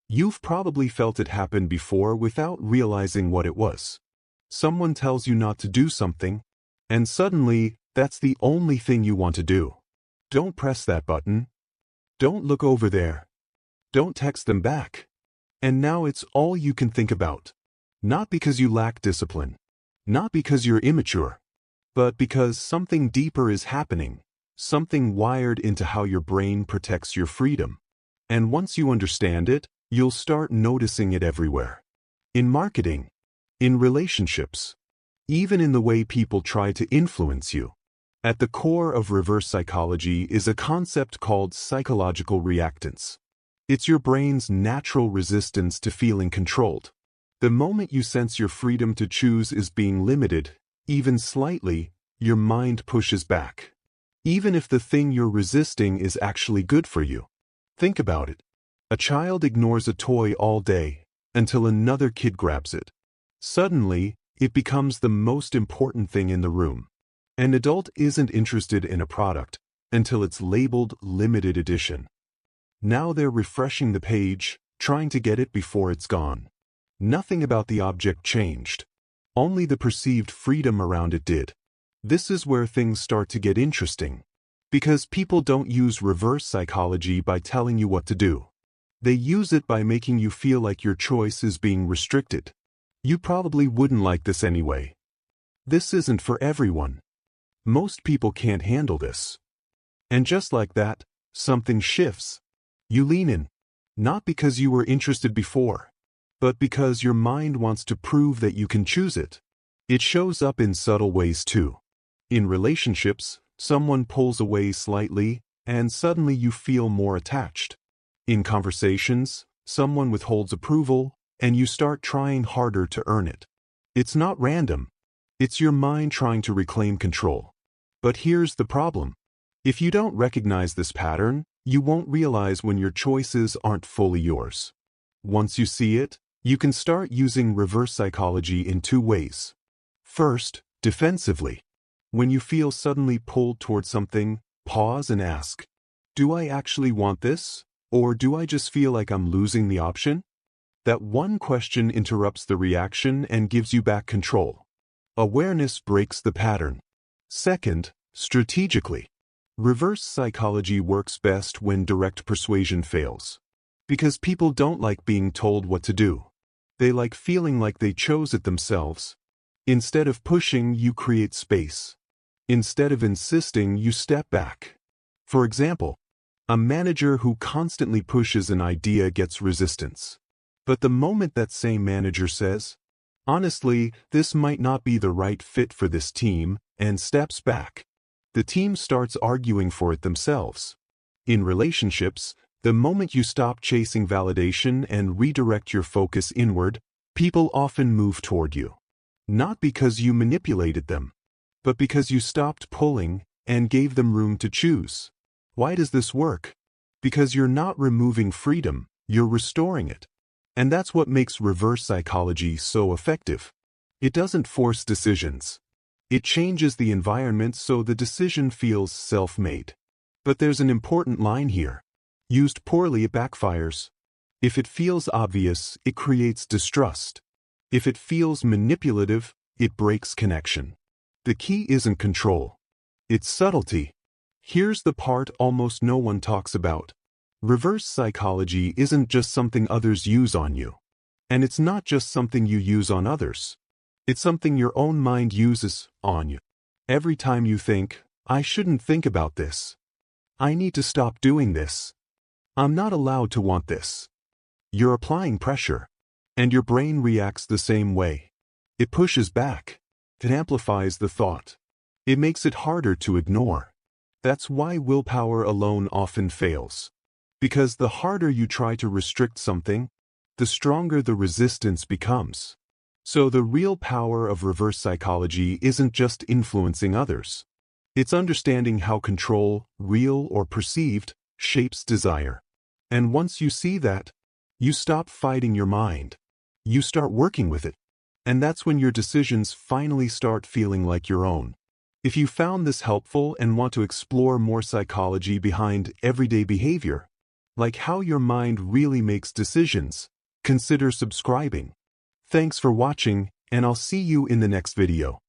You've probably felt it happen before without realizing what it was. Someone tells you not to do something, and suddenly, that's the only thing you want to do. Don't press that button. Don't look over there. Don't text them back. And now it's all you can think about. Not because you lack discipline. Not because you're immature. But because something deeper is happening. Something wired into how your brain protects your freedom. And once you understand it, you'll start noticing it everywhere. In marketing. In relationships. Even in the way people try to influence you. At the core of reverse psychology is a concept called psychological reactance. It's your brain's natural resistance to feeling controlled. The moment you sense your freedom to choose is being limited, even slightly, your mind pushes back. Even if the thing you're resisting is actually good for you. Think about it. A child ignores a toy all day, until another kid grabs it. Suddenly, it becomes the most important thing in the room. An adult isn't interested in a product, until it's labeled limited edition. Now they're refreshing the page, trying to get it before it's gone. Nothing about the object changed. Only the perceived freedom around it did. This is where things start to get interesting. Because people don't use reverse psychology by telling you what to do. They use it by making you feel like your choice is being restricted. You probably wouldn't like this anyway. This isn't for everyone. Most people can't handle this. And just like that, something shifts. You lean in. Not because you were interested before, but because your mind wants to prove that you can choose it. It shows up in subtle ways too. In relationships, someone pulls away slightly, and suddenly you feel more attached. In conversations, someone withholds approval, and you start trying harder to earn it. It's not random. It's your mind trying to reclaim control. But here's the problem. If you don't recognize this pattern, you won't realize when your choices aren't fully yours. Once you see it, you can start using reverse psychology in two ways. First, defensively. When you feel suddenly pulled toward something, pause and ask, do I actually want this? Or do I just feel like I'm losing the option? That one question interrupts the reaction and gives you back control. Awareness breaks the pattern. Second, strategically. Reverse psychology works best when direct persuasion fails. Because people don't like being told what to do. They like feeling like they chose it themselves. Instead of pushing, you create space. Instead of insisting, you step back. For example, a manager who constantly pushes an idea gets resistance. But the moment that same manager says, honestly, this might not be the right fit for this team, and steps back, the team starts arguing for it themselves. In relationships, the moment you stop chasing validation and redirect your focus inward, people often move toward you. Not because you manipulated them, but because you stopped pulling and gave them room to choose. Why does this work? Because you're not removing freedom, you're restoring it. And that's what makes reverse psychology so effective. It doesn't force decisions. It changes the environment so the decision feels self-made. But there's an important line here. Used poorly, it backfires. If it feels obvious, it creates distrust. If it feels manipulative, it breaks connection. The key isn't control. It's subtlety. Here's the part almost no one talks about. Reverse psychology isn't just something others use on you. And it's not just something you use on others. It's something your own mind uses on you. Every time you think, I shouldn't think about this. I need to stop doing this. I'm not allowed to want this. You're applying pressure. And your brain reacts the same way. It pushes back. It amplifies the thought. It makes it harder to ignore. That's why willpower alone often fails. Because the harder you try to restrict something, the stronger the resistance becomes. So the real power of reverse psychology isn't just influencing others. It's understanding how control, real or perceived, shapes desire. And once you see that, you stop fighting your mind. You start working with it. And that's when your decisions finally start feeling like your own. If you found this helpful and want to explore more psychology behind everyday behavior, like how your mind really makes decisions, consider subscribing. Thanks for watching, and I'll see you in the next video.